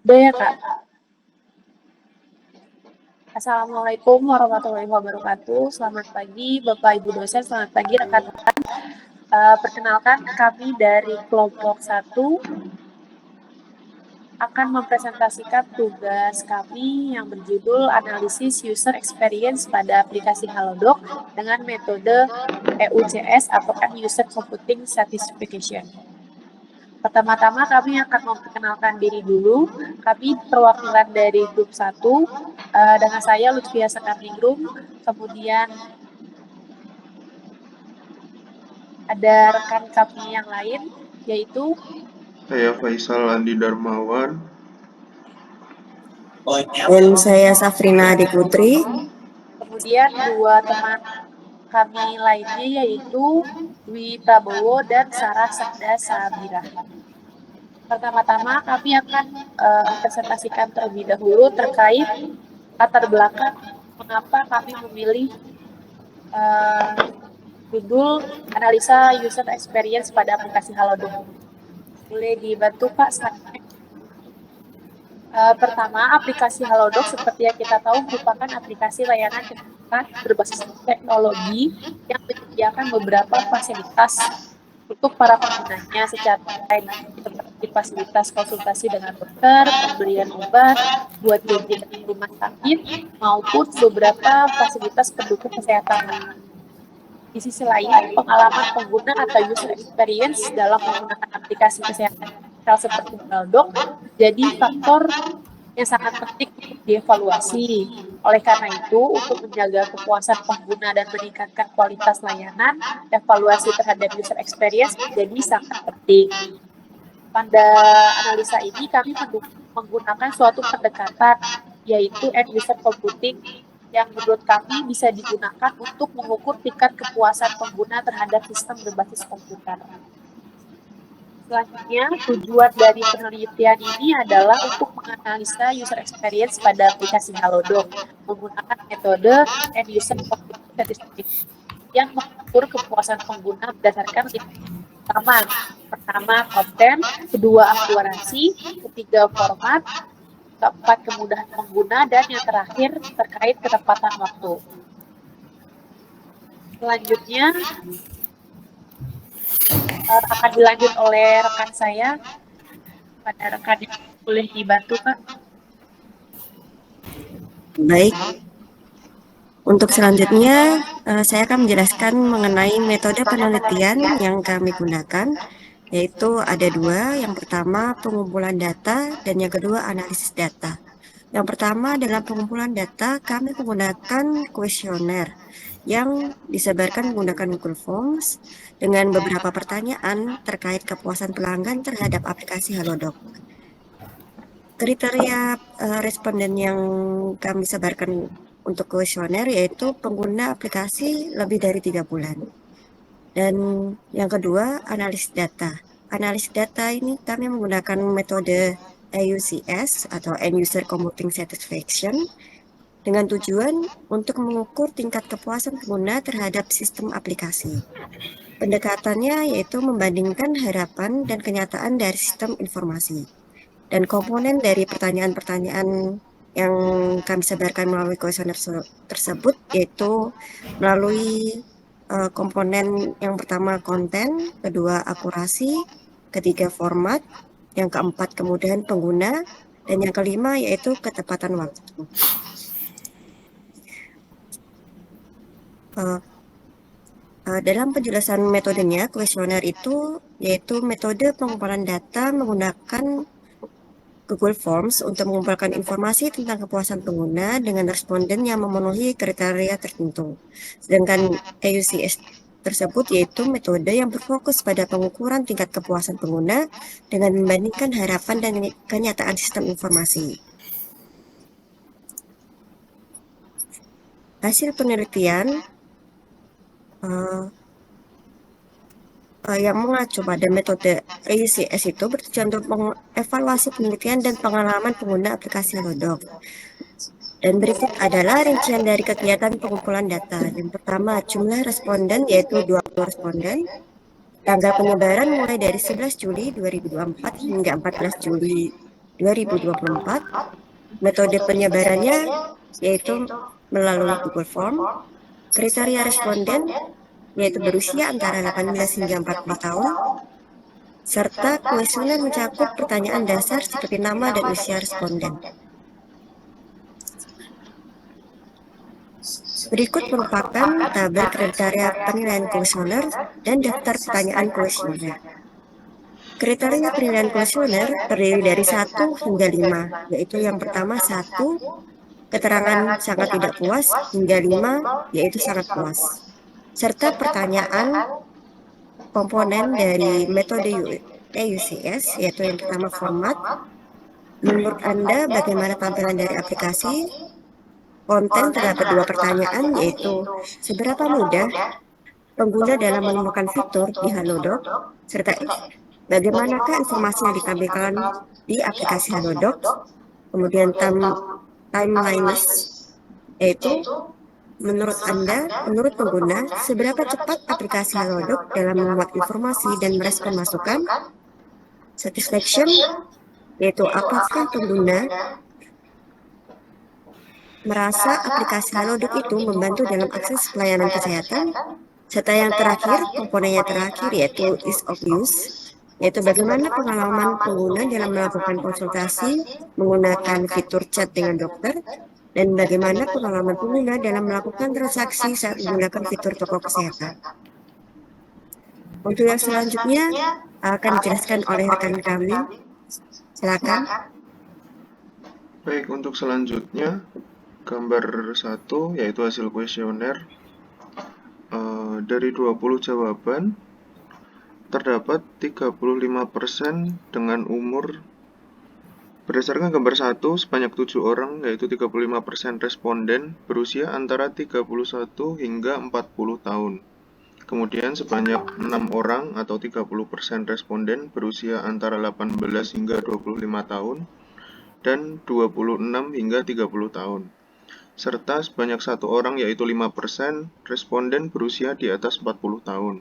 Udah ya Kak. Assalamualaikum warahmatullahi wabarakatuh. Selamat pagi Bapak Ibu dosen, selamat pagi rekan-rekan. Perkenalkan kami dari kelompok 1 akan mempresentasikan tugas kami yang berjudul analisis user experience pada aplikasi Halodoc dengan metode EUCS atau End User Computing Satisfaction. Pertama-tama kami akan memperkenalkan diri dulu. Kami perwakilan dari grup 1 dengan saya Lutfia Sekarningrum, kemudian ada rekan kami yang lain yaitu Saya Faisal Andi Darmawan. Dan saya Safrina Adi Putri. Kemudian dua teman kami lainnya yaitu Dwi Prabowo dan Sarah Sakda Sabira. Pertama-tama kami akan mempresentasikan terlebih dahulu terkait latar belakang mengapa kami memilih judul analisa user experience pada aplikasi Halodoc. Boleh dibantu Pak slide-nya? Pertama, aplikasi Halodoc seperti yang kita tahu merupakan aplikasi layanan kesehatan berbasis teknologi yang menyediakan beberapa fasilitas untuk para penggunanya secara lain, seperti fasilitas konsultasi dengan dokter, pemberian obat, buat janji ke rumah sakit, maupun beberapa fasilitas pendukung kesehatan. Di sisi lain, pengalaman pengguna atau user experience dalam menggunakan aplikasi kesehatan seperti Halodoc jadi faktor yang sangat penting untuk dievaluasi. Oleh karena itu, untuk menjaga kepuasan pengguna dan meningkatkan kualitas layanan, evaluasi terhadap user experience menjadi sangat penting. Pada analisa ini, kami menggunakan suatu pendekatan, yaitu End User Computing, yang menurut kami bisa digunakan untuk mengukur tingkat kepuasan pengguna terhadap sistem berbasis komputer. Selanjutnya, tujuan dari penelitian ini adalah untuk menganalisa user experience pada aplikasi Halodoc menggunakan metode End User Computing Satisfaction yang mengukur kepuasan pengguna berdasarkan pertama konten, kedua akurasi, ketiga format, keempat kemudahan pengguna, dan yang terakhir terkait ketepatan waktu. Selanjutnya akan dilanjut oleh rekan saya. Pada rekan yang boleh dibantu Kak. Baik. Untuk selanjutnya, saya akan menjelaskan mengenai metode penelitian yang kami gunakan, yaitu ada dua. Yang pertama pengumpulan data dan yang kedua analisis data. Yang pertama dalam pengumpulan data, kami menggunakan kuesioner yang disebarkan menggunakan Google Forms dengan beberapa pertanyaan terkait kepuasan pelanggan terhadap aplikasi Halodoc. Kriteria responden yang kami sebarkan untuk kuesioner yaitu pengguna aplikasi lebih dari 3 bulan. Dan yang kedua, analisis data. Analisis data ini kami menggunakan metode EUCS atau End User Computing Satisfaction dengan tujuan untuk mengukur tingkat kepuasan pengguna terhadap sistem aplikasi. Pendekatannya yaitu membandingkan harapan dan kenyataan dari sistem informasi. Dan komponen dari pertanyaan-pertanyaan yang kami sebarkan melalui kuesioner tersebut yaitu melalui komponen yang pertama konten, kedua akurasi, ketiga format, yang keempat kemudahan pengguna, dan yang kelima yaitu ketepatan waktu. Dalam penjelasan metodenya, kuesioner itu yaitu metode pengumpulan data menggunakan Google Forms untuk mengumpulkan informasi tentang kepuasan pengguna dengan responden yang memenuhi kriteria tertentu. Sedangkan EUCS tersebut yaitu metode yang berfokus pada pengukuran tingkat kepuasan pengguna dengan membandingkan harapan dan kenyataan sistem informasi. Hasil penelitian yang mengacu pada metode EUCS itu bertujuan untuk mengevaluasi penelitian dan pengalaman pengguna aplikasi Halodoc. Dan berikut adalah rincian dari kegiatan pengumpulan data. Yang pertama, jumlah responden yaitu 20 responden. Tanggal penyebaran mulai dari 11 Juli 2024 hingga 14 Juli 2024. Metode penyebarannya yaitu melalui Google Form. Kriteria responden yaitu berusia antara 18 hingga 40 tahun, serta kuesioner mencakup pertanyaan dasar seperti nama dan usia responden. Berikut merupakan tabel kriteria penilaian kuesioner dan daftar pertanyaan kuesioner. Kriteria penilaian kuesioner terdiri dari 1 hingga 5, yaitu yang pertama 1, keterangan sangat tidak puas, hingga 5, yaitu sangat puas. Serta pertanyaan komponen dari metode EUCS, yaitu yang pertama format. Menurut Anda bagaimana tampilan dari aplikasi? Konten terdapat 2 pertanyaan, yaitu seberapa mudah pengguna dalam menemukan fitur di Halodoc, serta bagaimanakah informasi yang ditampilkan di aplikasi Halodoc. Kemudian timeliness, yaitu menurut Anda, menurut pengguna, seberapa cepat aplikasi Halodoc dalam memuat informasi dan merespon masukan. Satisfaction, yaitu apakah pengguna merasa aplikasi Halodoc itu membantu dalam akses pelayanan kesehatan. Serta yang terakhir, komponennya terakhir, yaitu ease of use, yaitu bagaimana pengalaman pengguna dalam melakukan konsultasi menggunakan fitur chat dengan dokter, dan bagaimana pengalaman pengguna dalam melakukan transaksi saat menggunakan fitur toko kesehatan. Untuk yang selanjutnya akan dijelaskan oleh rekan kami. Silakan. Baik, untuk selanjutnya gambar 1 yaitu hasil kuesioner. Dari 20 jawaban terdapat 35% dengan umur. Berdasarkan gambar 1, sebanyak 7 orang, yaitu 35% responden berusia antara 31 hingga 40 tahun. Kemudian sebanyak 6 orang atau 30% responden berusia antara 18 hingga 25 tahun dan 26 hingga 30 tahun. Serta sebanyak 1 orang, yaitu 5% responden berusia di atas 40 tahun.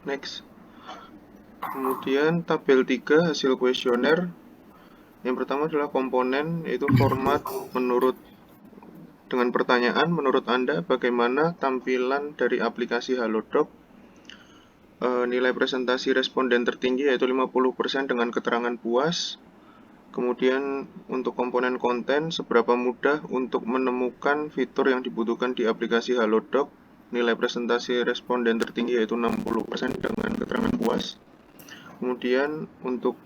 Next. Kemudian tabel 3 hasil kuesioner. Yang pertama adalah komponen, yaitu format dengan pertanyaan, menurut Anda bagaimana tampilan dari aplikasi Halodoc? Nilai presentasi responden tertinggi yaitu 50% dengan keterangan puas. Kemudian untuk komponen konten, seberapa mudah untuk menemukan fitur yang dibutuhkan di aplikasi Halodoc. Nilai presentasi responden tertinggi yaitu 60% dengan keterangan puas. Kemudian untuk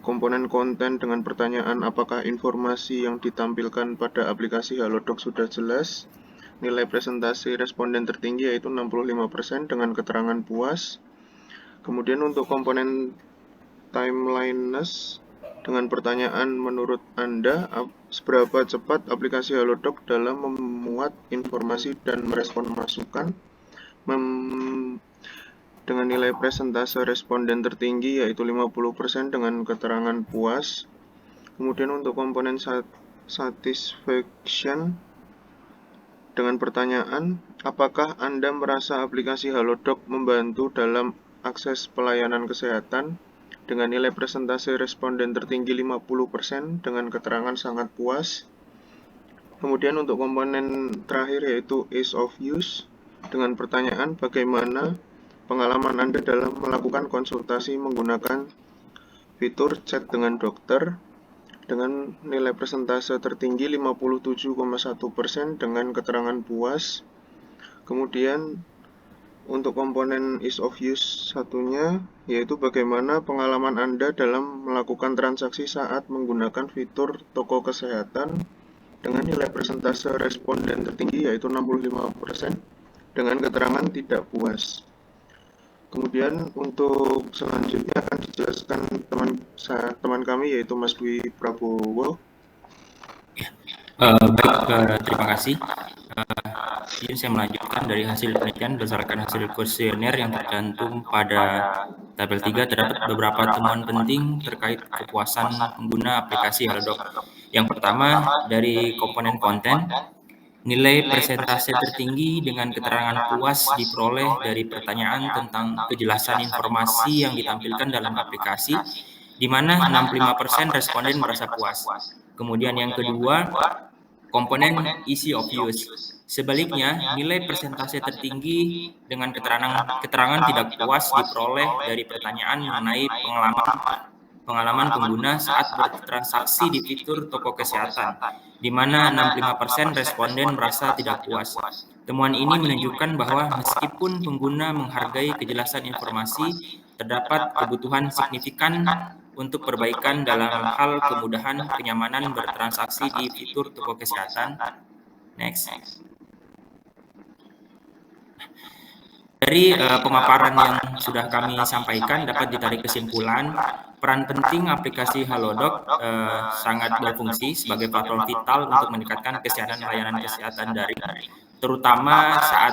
komponen konten dengan pertanyaan apakah informasi yang ditampilkan pada aplikasi Halodoc sudah jelas. Nilai presentasi responden tertinggi yaitu 65% dengan keterangan puas. Kemudian untuk komponen timeliness dengan pertanyaan menurut Anda seberapa cepat aplikasi Halodoc dalam memuat informasi dan merespon masukan. Dengan nilai presentase responden tertinggi yaitu 50% dengan keterangan puas. Kemudian untuk komponen satisfaction dengan pertanyaan apakah Anda merasa aplikasi Halodoc membantu dalam akses pelayanan kesehatan. Dengan nilai presentase responden tertinggi 50% dengan keterangan sangat puas. Kemudian untuk komponen terakhir yaitu ease of use dengan pertanyaan bagaimana pengalaman Anda dalam melakukan konsultasi menggunakan fitur chat dengan dokter. Dengan nilai presentase tertinggi 57,1% dengan keterangan puas. Kemudian untuk komponen ease of use satunya, yaitu bagaimana pengalaman Anda dalam melakukan transaksi saat menggunakan fitur toko kesehatan dengan nilai presentase responden tertinggi yaitu 65% dengan keterangan tidak puas. Kemudian untuk selanjutnya akan dijelaskan teman kami yaitu Mas Dwi Prabowo. Baik, terima kasih. Izin saya melanjutkan dari hasil penelitian berdasarkan hasil kuesioner yang tercantum pada tabel 3 terdapat beberapa temuan penting terkait kepuasan pengguna aplikasi Halodoc. Yang pertama dari komponen konten, nilai persentase tertinggi dengan keterangan puas diperoleh dari pertanyaan tentang kejelasan informasi yang ditampilkan dalam aplikasi di mana 65% responden merasa puas. Kemudian yang kedua, komponen easy of use. Sebaliknya, nilai persentase tertinggi dengan keterangan tidak puas diperoleh dari pertanyaan mengenai pengalaman pengguna saat bertransaksi di fitur toko kesehatan, di mana 65% responden merasa tidak puas. Temuan ini menunjukkan bahwa meskipun pengguna menghargai kejelasan informasi, terdapat kebutuhan signifikan untuk perbaikan dalam hal kemudahan kenyamanan bertransaksi di fitur toko kesehatan. Next. Dari pemaparan yang sudah kami sampaikan dapat ditarik kesimpulan peran penting aplikasi Halodoc sangat berfungsi sebagai platform vital untuk meningkatkan kesehatan layanan kesehatan daring, terutama saat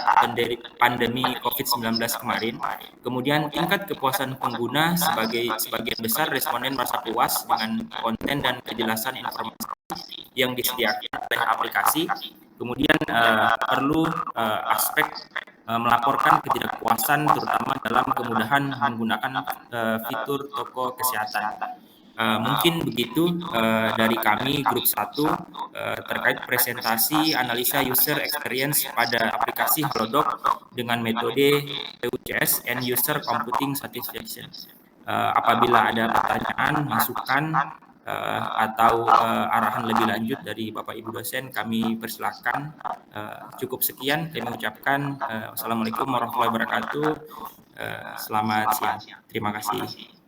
pandemi COVID-19 kemarin. Kemudian tingkat kepuasan pengguna sebagian besar responden merasa puas dengan konten dan kejelasan informasi yang disediakan oleh aplikasi. Kemudian perlu aspek melaporkan ketidakpuasan terutama dalam kemudahan menggunakan fitur toko kesehatan. Mungkin begitu dari kami grup 1 terkait presentasi analisa user experience pada aplikasi Halodoc dengan metode PUCS and User Computing Satisfaction. Apabila ada pertanyaan, masukan atau arahan lebih lanjut dari Bapak Ibu dosen, kami persilahkan. Cukup sekian kami ucapkan. Wassalamualaikum warahmatullahi wabarakatuh. Selamat siang. Terima kasih.